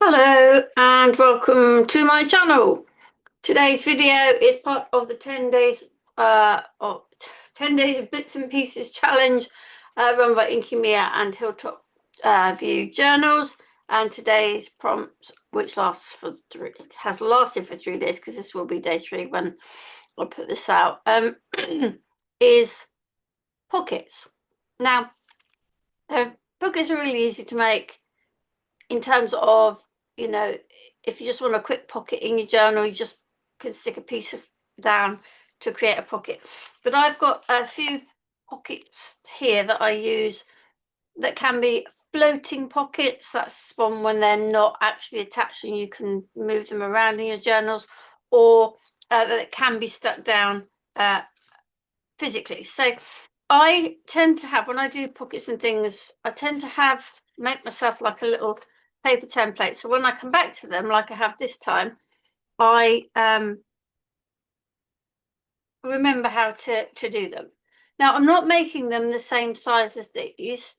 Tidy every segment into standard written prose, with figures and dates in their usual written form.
Hello and welcome to my channel. Today's video is part of the 10 days of 10 days of bits and pieces challenge run by Inky Mia and Hilltop View Journals. And today's prompt, which has lasted for 3 days because this will be day 3 when I put this out, is pockets. Now, pockets are really easy to make in terms of, if you just want a quick pocket in your journal, you just can stick a piece of down to create a pocket. But I've got a few pockets here that I use that can be floating pockets. That's one when they're not actually attached and you can move them around in your journals, or that it can be stuck down physically. So I tend to have, when I do pockets and things, I tend to make myself like a little paper template. So when I come back to them, like I have this time, I remember how to do them. Now, I'm not making them the same size as these,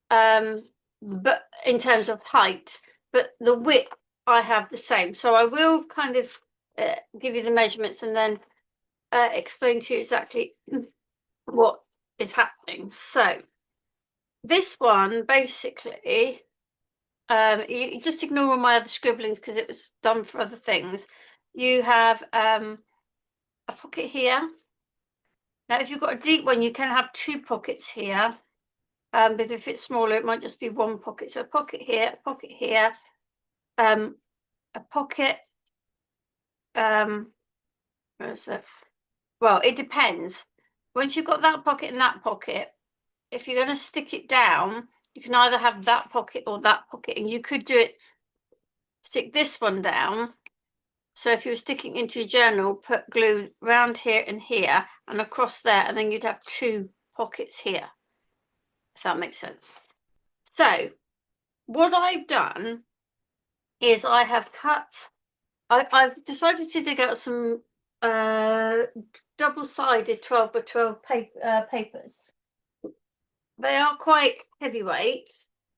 but in terms of height, but the width I have the same. So I will kind of give you the measurements and then explain to you exactly what is happening. So this one, basically, you just ignore all my other scribblings because it was done for other things. You have a pocket here. Now, if you've got a deep one, you can have 2 pockets here. But if it's smaller, it might just be 1 pocket. So a pocket here, a pocket here, a pocket. Where's that? Well, it depends. Once you've got that pocket and that pocket, if you're going to stick it down, you can either have that pocket or that pocket, and you could stick this one down. So if you were sticking into your journal, put glue around here and across there, and then you'd have 2 pockets here, if that makes sense. So what I've done is I've decided to dig out some double-sided 12 by 12 papers. They are quite heavyweight,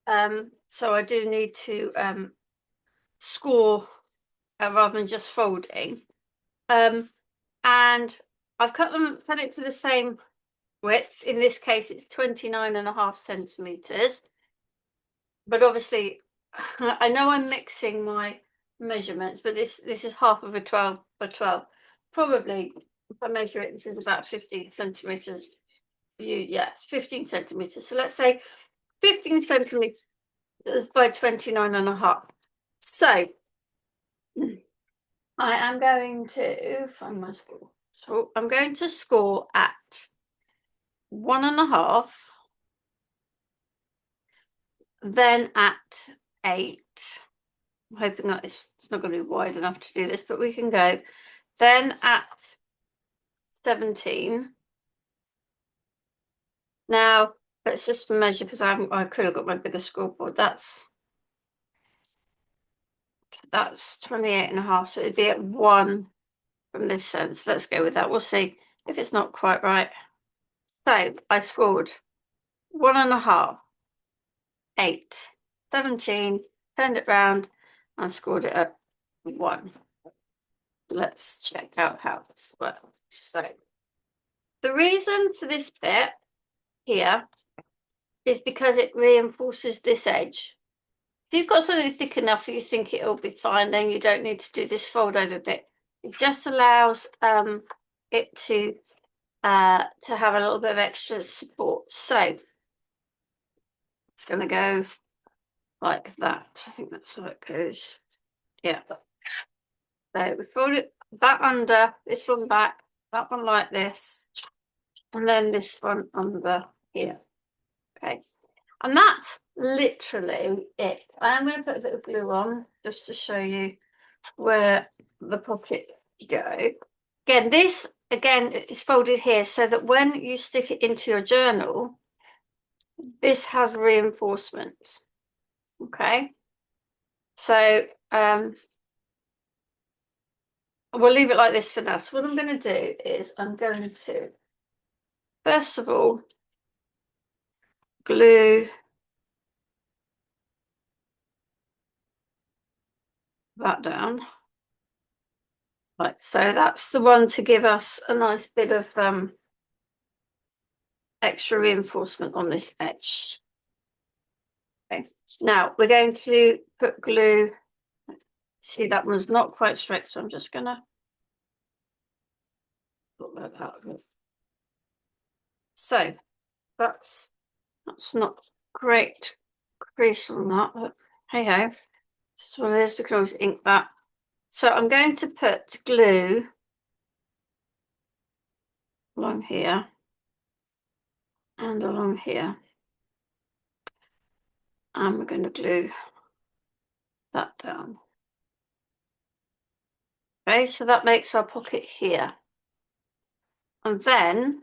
so I do need to score rather than just folding. And I've cut it to the same width. In this case, it's 29.5 centimeters. But obviously, I know I'm mixing my measurements, but this is half of a 12 by 12. Probably, if I measure it, this is about 15 centimeters. Yes, 15 centimeters. So let's say 15 centimeters by 29.5. So I am going to find my score. So I'm going to score at 1.5, then at 8. I'm hoping that it's not going to be wide enough to do this, but we can go. Then at 17. Now let's just measure, because I could have got my bigger scoreboard. That's 28.5, so it'd be at 1 from this sense. Let's go with that. We'll see if it's not quite right. So I scored 1.5, 8, 17, turned it round and scored it at 1. Let's check out how this works. So the reason for this bit here is because it reinforces this edge. If you've got something thick enough that you think it'll be fine, then you don't need to do this fold over bit. It just allows it to have a little bit of extra support. So it's going to go like that. I think that's how it goes. Yeah. So we fold it that under, this one back, that one like this, and then this one under here. Okay. And that's literally it. I am going to put a bit of glue on just to show you where the pockets go. Again, this is folded here so that when you stick it into your journal, this has reinforcements. Okay. So we'll leave it like this for now. So what I'm going to do is I'm going to, first of all, glue that down. Right, so that's the one to give us a nice bit of extra reinforcement on this edge. Okay, now we're going to put glue. See, that one's not quite straight, so I'm just gonna put that out of it. So that's not great crease on that, but hey ho, this is what it is. We can always ink that. So I'm going to put glue along here and along here, and we're going to glue that down. Okay, so that makes our pocket here. And then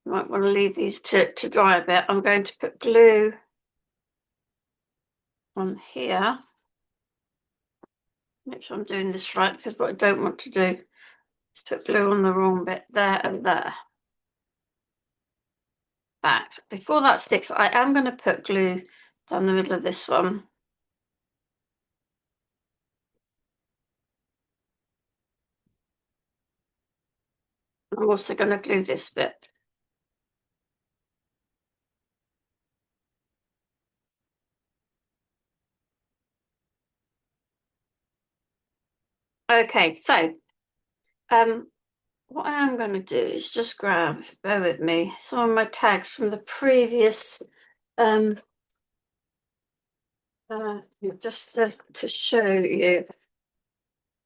you might want to leave these to dry a bit. I'm going to put glue on here. Make sure I'm doing this right, because what I don't want to do is put glue on the wrong bit there and there. But before that sticks, I am going to put glue down the middle of this one. I'm also going to glue this bit. Okay, so what I am going to do is just grab, bear with me, some of my tags from the previous, just to show you.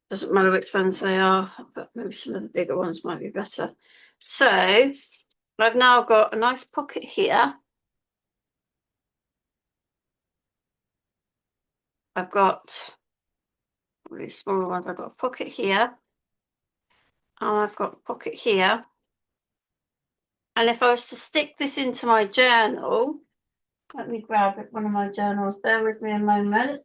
Doesn't matter which ones they are, but maybe some of the bigger ones might be better. So I've now got a nice pocket here. I've got really smaller ones. I've got a pocket here. And I've got a pocket here. And if I was to stick this into my journal, let me grab one of my journals. Bear with me a moment.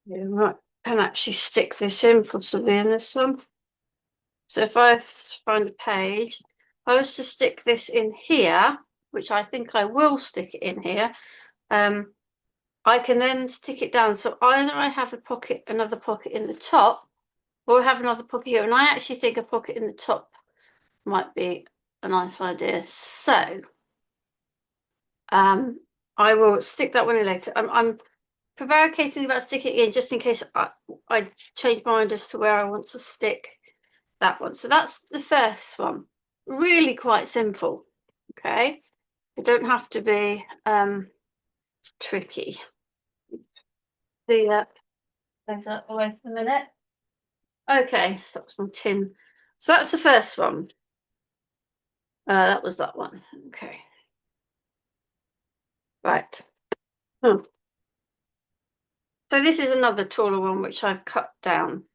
Yeah, right. I can actually stick this in possibly in this one. So if I find a page, if I was to stick this in here, which I think I will stick it in here, I can then stick it down. So either I have a pocket, another pocket in the top, or I have another pocket here. And I actually think a pocket in the top might be a nice idea. So I will stick that one in later. I'm prevaricating about sticking it in just in case I change my mind as to where I want to stick that one. So that's the first one. Really quite simple. Okay. It don't have to be tricky. Those out the way for a minute. Okay, so that's my tin. So that's the first one. That was that one. Okay. Right. So this is another taller one which I've cut down.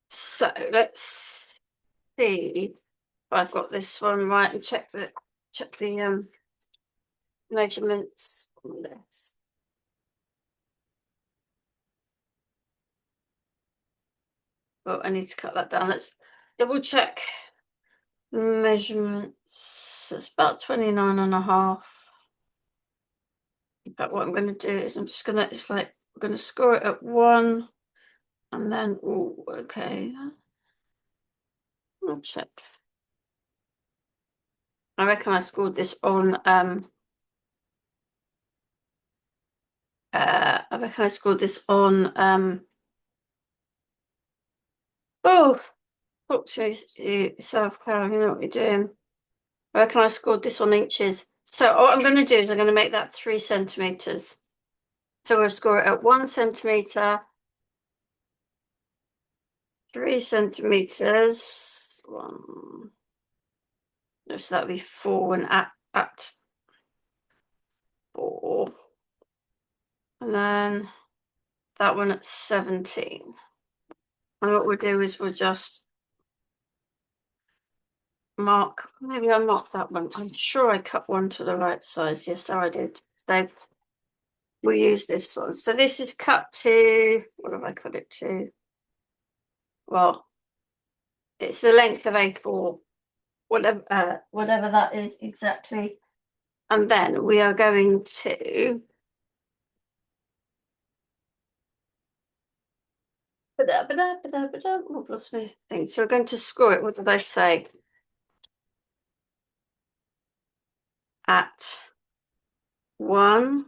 So let's see if I've got this one right and check the measurements on this. Oh, I need to cut that down. Let's double check measurements. It's about 29.5. But what I'm going to do is I'm just going to, it's like, I'm going to score it at 1 and then, oh, okay. I'll check. I reckon I scored this on, oh, self-care, you know what you're doing. I reckon I scored this on inches. So what I'm going to do is I'm going to make that 3 centimeters. So we'll score it at 1 centimeter, 3 centimeters, 1. No, so that'll be 4 and at 4. And then that one at 17. And what we'll do is we'll just mark, maybe I marked that one. I'm sure I cut one to the right size. Yes, so I did. So we'll use this one. So this is cut to, what have I cut it to? well, it's the length of A4, whatever that is exactly. And then we are going to oh, lost me thing. So we're going to score it. What did I say? At 1,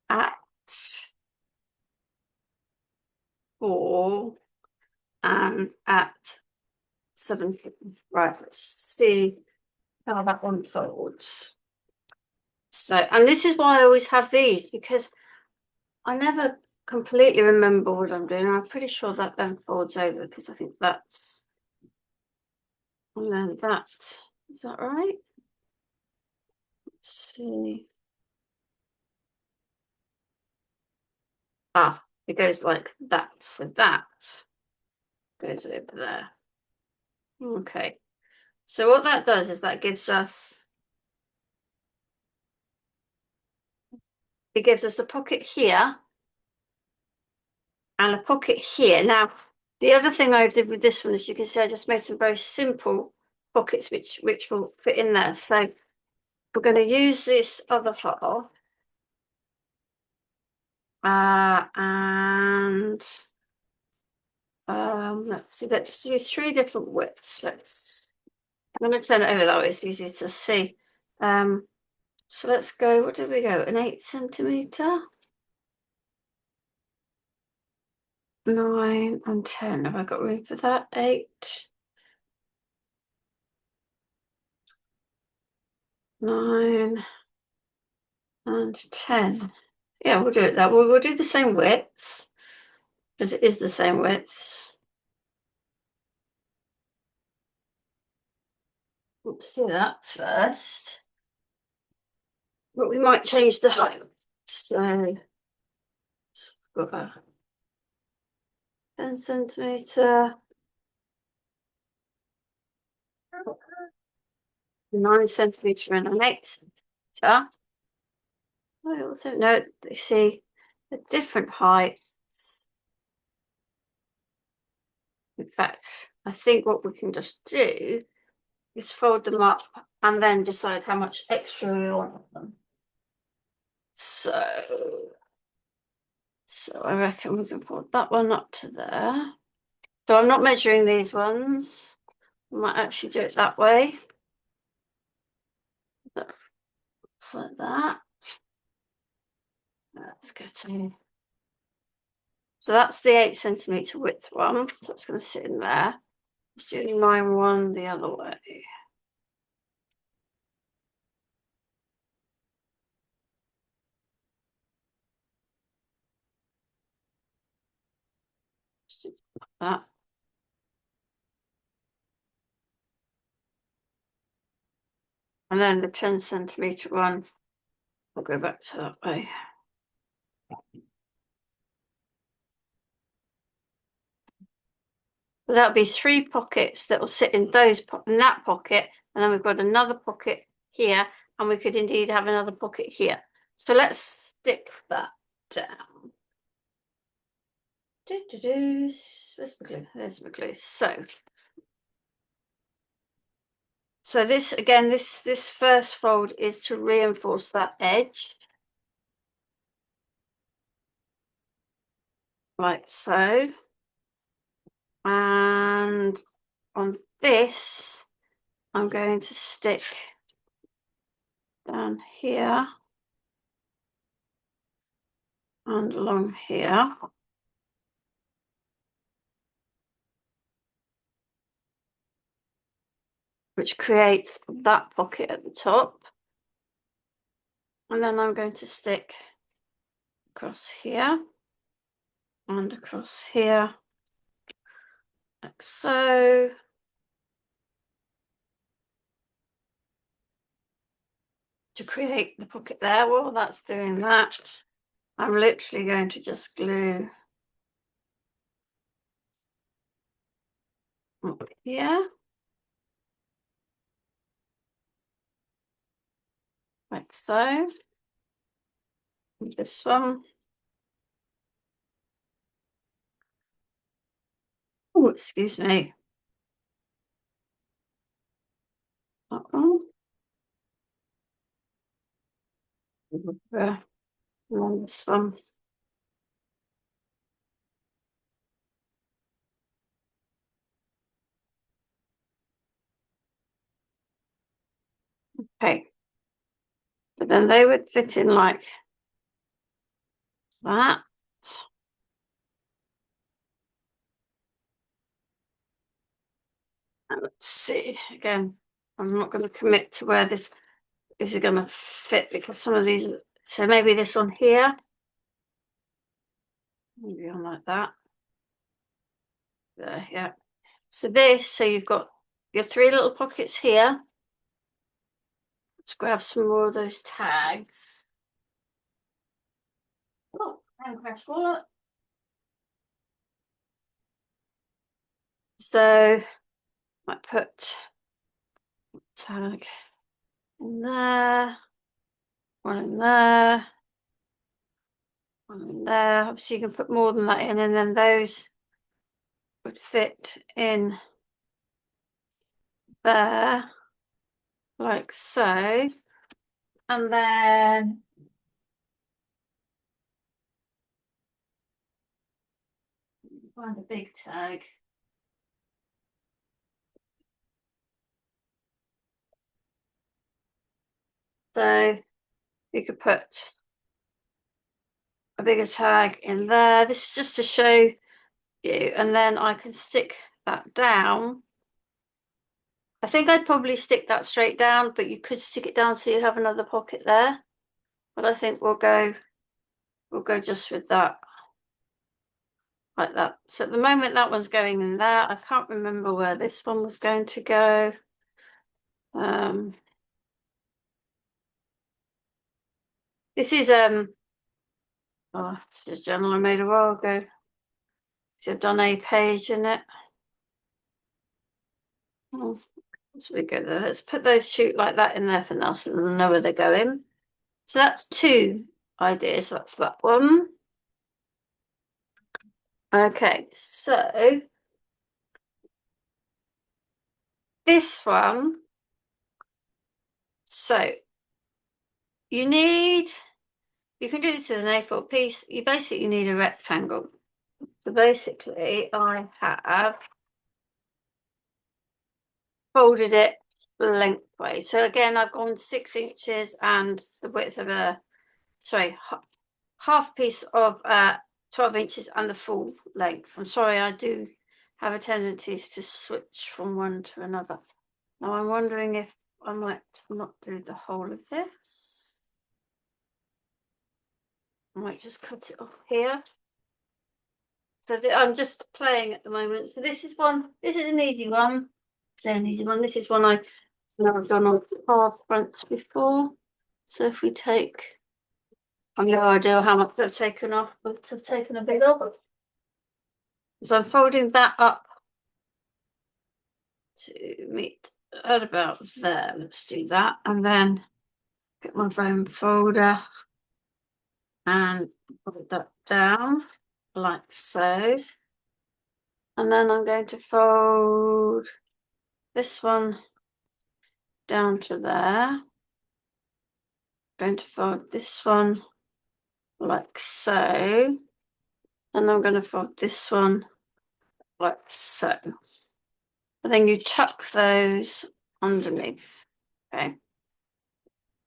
at 4, and at 17. Right, let's see how that one folds. So, and this is why I always have these, because I never completely remember what I'm doing. I'm pretty sure that then folds over, because I think that's, and then that, is that right? Let's see. Ah, it goes like that. So that goes over there. Okay. So what that does is that gives us, it gives us a pocket here and a pocket here. Now, the other thing I did with this one, as you can see, I just made some very simple pockets which will fit in there. So we're going to use this other half. And let's see, let's do 3 different widths. I'm going to turn it over that way, it's easy to see. So let's go, what did we go? An 8 centimeter, 9 and 10. Have I got room for that? 8, 9 and 10. Yeah, we'll do it that way. We'll do the same widths, because it is the same widths. Let's do that first. But we might change the height. So got a 10 centimeter, 9 centimeter, and an 8 centimeter. I also note they see the different heights. In fact, I think what we can just do is fold them up and then decide how much extra we want them. So I reckon we can fold that one up to there. So I'm not measuring these ones. I might actually do it that way. That's like that. Let's get to. So that's the 8 centimeter width one. So it's going to sit in there. Let's do 9 one the other way. That. And then the 10 centimeter one, I'll go back to that way. So that'll be 3 pockets that will sit in in that pocket, and then we've got another pocket here, and we could indeed have another pocket here. So let's stick that down. Where's my glue? There's my glue. So this again, this first fold is to reinforce that edge, like so. And on this, I'm going to stick down here and along here. Which creates that pocket at the top. And then I'm going to stick across here and across here, like so. To create the pocket there. While that's doing that, I'm literally going to just glue up here, like so. And this one. Oh, excuse me. That one. And this one. Okay. But then they would fit in like that. And let's see again. I'm not going to commit to where this is going to fit because some of these. So maybe this one here. Maybe on like that. There, yeah. So this. So you've got your 3 little pockets here. Let's grab some more of those tags. Oh, and crash wallet. So I put tag in there, one in there, one in there. Obviously, you can put more than that in, and then those would fit in there, like so. And then find a big tag. So you could put a bigger tag in there. This is just to show you, and then I can stick that down. I think I'd probably stick that straight down, but you could stick it down so you have another pocket there. But I think we'll go just with that, like that. So at the moment that one's going in there. I can't remember where this one was going to go. This is oh, this is a journal I made a while ago. So I've done a page in it. Oh, let's we go there. Let's put those two like that in there for now so they'll know where they're going. So that's 2 ideas. That's that one. Okay, so this one. So you can do this with an A4 piece. You basically need a rectangle. So basically I have folded it lengthways. So again, I've gone 6 inches and the width of half piece of 12 inches and the full length. I'm sorry, I do have a tendency to switch from one to another. Now I'm wondering if I might not do the whole of this. I might just cut it off here. So I'm just playing at the moment. So this is an easy one. Say an easy one. This is one I've done on half fronts before. So if we take, I've no idea how much I've taken off, but I've taken a bit off. So I'm folding that up to meet at about there. Let's do that. And then get my bone folder and fold that down like so. And then I'm going to fold this one down to there. Going to fold this one like so. And I'm going to fold this one like so. And then you tuck those underneath. Okay.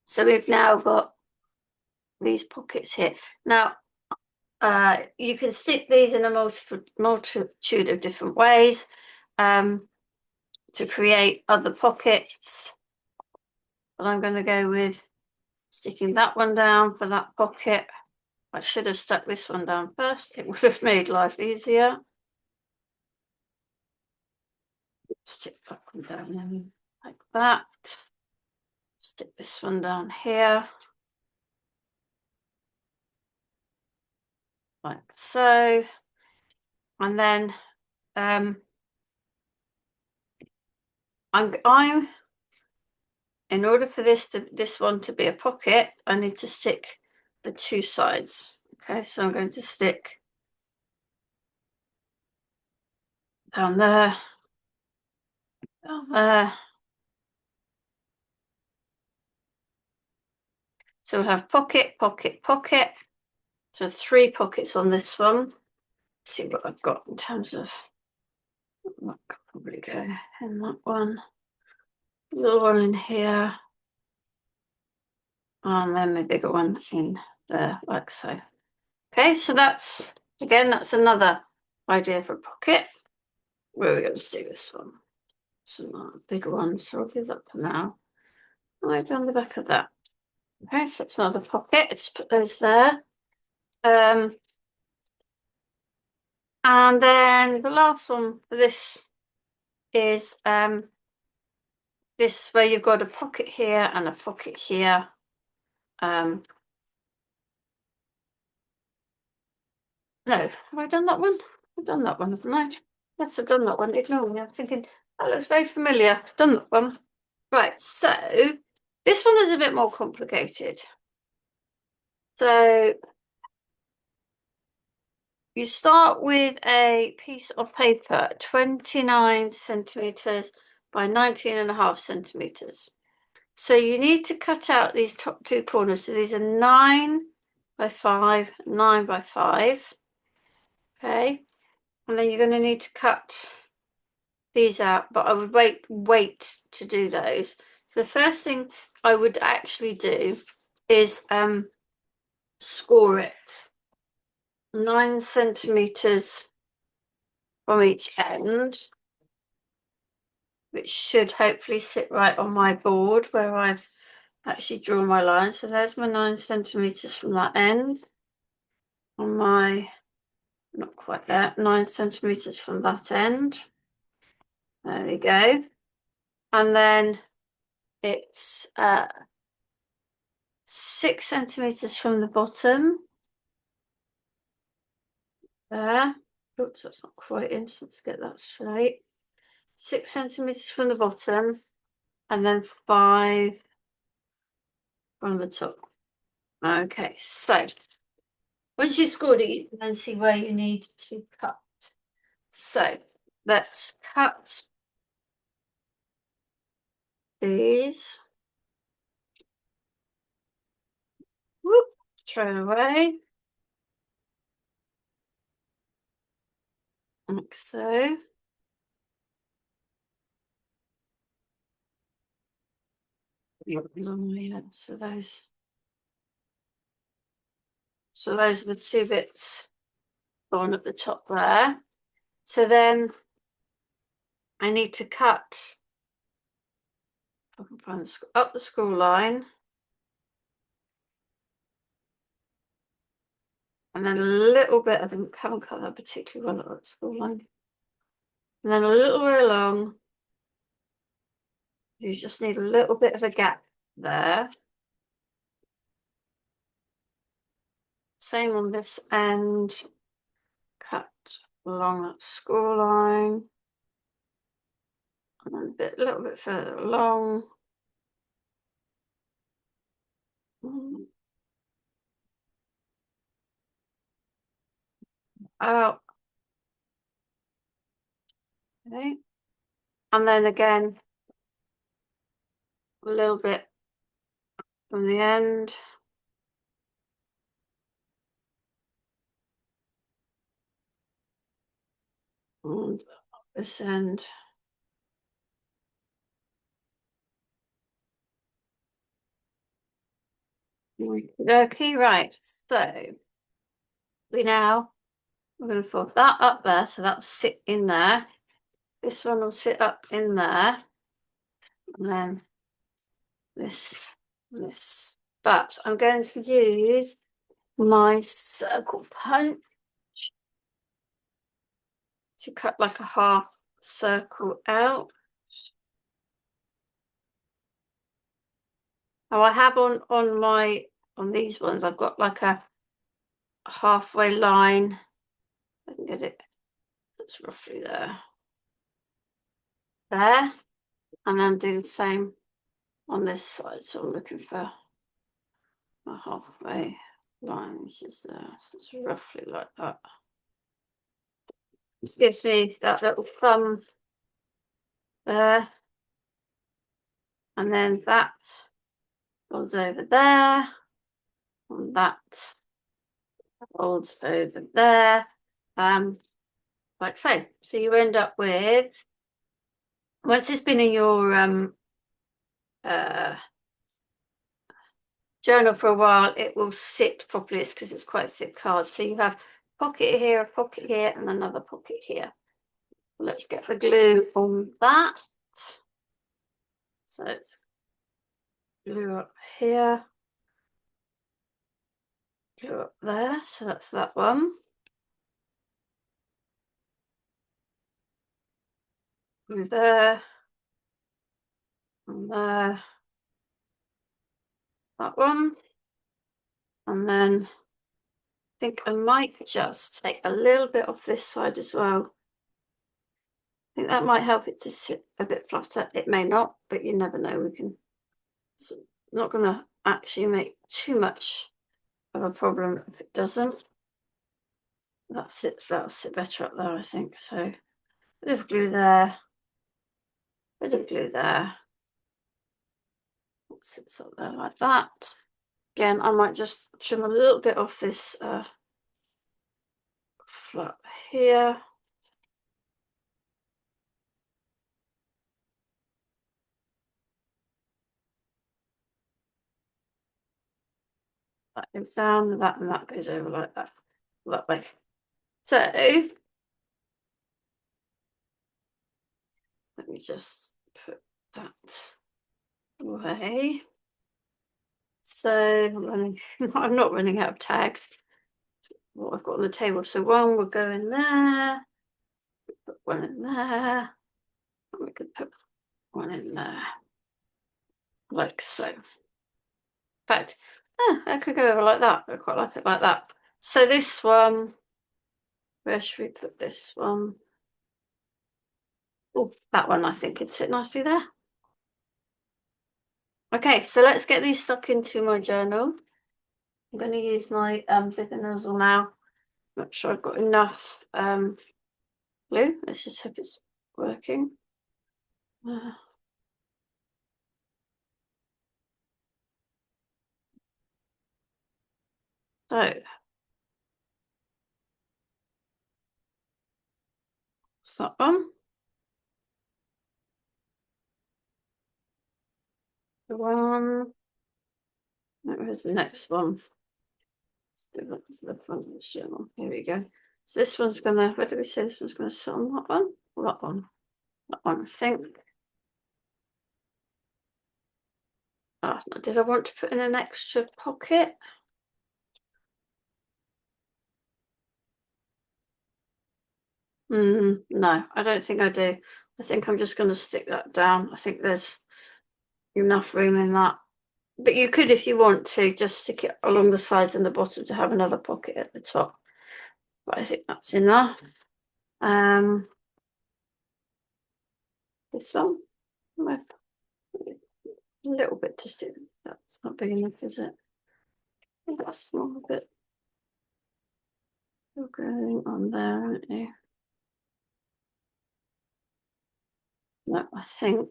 So we've now got these pockets here. Now, you can stick these in a multitude of different ways to create other pockets. But I'm going to go with sticking that one down for that pocket. I should have stuck this one down first. It would have made life easier. Stick that one down in like that. Stick this one down here. Like so. And then I'm in order for this one to be a pocket, I need to stick the 2 sides. Okay, so I'm going to stick down there, down there. So we'll have pocket, pocket, pocket. So 3 pockets on this one. Let's see what I've got in terms of, that could probably go in that one. Little one in here. And then the bigger one in there, like so. Okay, so that's, again, that's another idea for a pocket. Where are we going to do this one? Some bigger ones, so I'll do that for now. Right down the back of that. Okay, so it's another pocket. Let's put those there. And then the last one for this is this where you've got a pocket here and a pocket here. No, have I done that one? I've done that one, haven't I? Yes, I've done that one. Ignore me. I'm thinking that looks very familiar. I've done that one. Right, so this one is a bit more complicated. So you start with a piece of paper, 29 centimeters by 19.5 centimeters. So you need to cut out these top 2 corners. So these are 9 by 5, 9 by 5. Okay. And then you're going to need to cut these out, but I would wait to do those. So the first thing I would actually do is score it 9 centimeters from each end, which should hopefully sit right on my board where I've actually drawn my line. So there's my 9 centimeters from that end on my, not quite there, 9 centimeters from that end. There we go. And then it's 6 centimeters from the bottom. There. Oops, that's not quite in, so let's get that straight. 6 centimeters from the bottom, and then 5 from the top. Okay, so once you've scored it, you can then see where you need to cut. So let's cut these. Whoop, throw it away. Like so. So those are the 2 bits on at the top there. So then I need to cut, if I can find up the school line, and then a little bit, I haven't cut that particularly well at the school line, and then a little way along. You just need a little bit of a gap there. Same on this end, cut along that school line, and then a little bit further along. Out. Okay. And then again, a little bit from the end. And this end. Okay, right. So we're going to fold that up there, so that'll sit in there. This one will sit up in there, and then this. But I'm going to use my circle punch to cut like a half circle out. Now I have on these ones, I've got like a halfway line. I can get it. That's roughly there. And then do the same on this side. So I'm looking for a halfway line, which is there. So it's roughly like that. This gives me that little thumb there, and then that folds over there, and that folds over there, like so. So you end up with, once it's been in your journal for a while, it will sit properly. It's because it's quite a thick card. So you have a pocket here, a pocket here, and another pocket here. Let's get the glue on that. So it's glue up here, glue up there. So that's that one. Glue there, and there. That one. And then I think I might just take a little bit off this side as well. I think that might help it to sit a bit flatter. It may not, but you never know. We can, so not going to actually make too much of a problem if it doesn't. That'll sit better up there, I think. So a bit of glue there, a bit of glue there. It sits up there like that. Again, I might just trim a little bit off this flap here. That goes down, that and that goes over like that way. So let me just put that away. So I'm not running out of tags. What I've got on the table. So one will go in there, put one in there, and we could put one in there, like so. In fact, I could go over like that. I quite like it like that. So this one, where should we put this one? Oh, that one I think it'd sit nicely there. Okay, so let's get these stuck into my journal. I'm going to use my bigger nozzle now. Make sure I've got enough glue. Let's just hope it's working. So what's that one? The one. Where's the next one? Let's do that to the front of the journal. Here we go. So this one's gonna, where do we say this one's gonna sit on that one? Or that one? That one, I think. Did I want to put in an extra pocket? No, I don't think I do. I think I'm just going to stick that down. I think there's enough room in that. But you could, if you want to, just stick it along the sides and the bottom to have another pocket at the top. But I think that's enough. This one, a little bit to stick. That's not big enough, is it? I think that's a small bit. You're going on there, aren't you? No, I think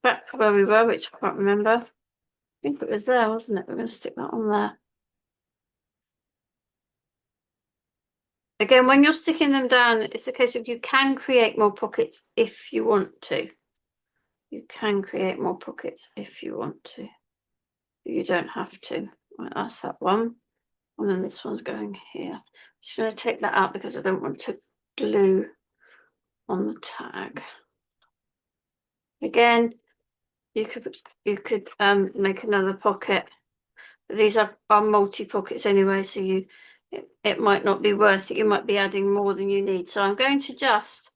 back where we were, which I can't remember. I think it was there, wasn't it? We're going to stick that on there. Again, when you're sticking them down, it's a case of you can create more pockets if you want to. You can create more pockets if you want to. You don't have to. Right, that's that one. And then this one's going here. I'm just going to take that out because I don't want to glue on the tag. Again, you could make another pocket. These are multi-pockets anyway, so it might not be worth it. You might be adding more than you need. So I'm going to just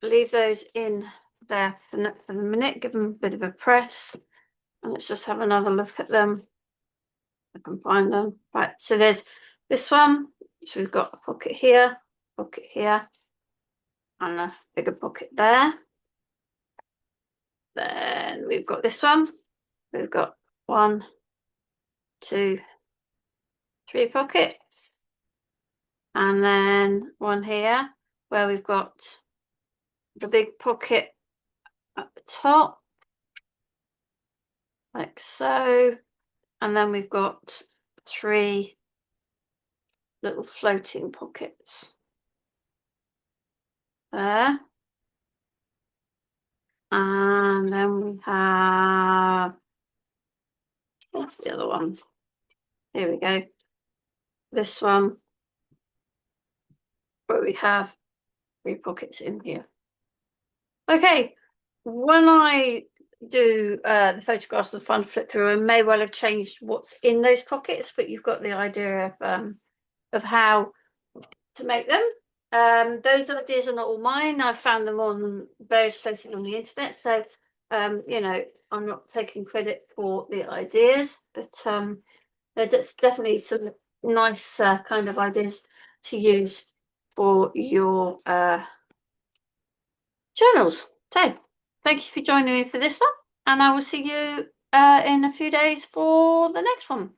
leave those in there for the minute, give them a bit of a press, and let's just have another look at them. I can find them. Right, so there's this one. So we've got a pocket here, and a bigger pocket there. Then we've got this one. We've got 1, 2, 3 pockets. And then one here where we've got the big pocket at the top, like so. And then we've got 3 little floating pockets there. And then we have, what's the other one? Here we go. This one, where we have 3 pockets in here. Okay, when I do the photographs of the fun flip through, I may well have changed what's in those pockets, but you've got the idea of how to make them. Those ideas are not all mine. I've found them on various places on the internet, so you know, I'm not taking credit for the ideas, but there's definitely some nice kind of ideas to use for your journals. So thank you for joining me for this one, and I will see you in a few days for the next one.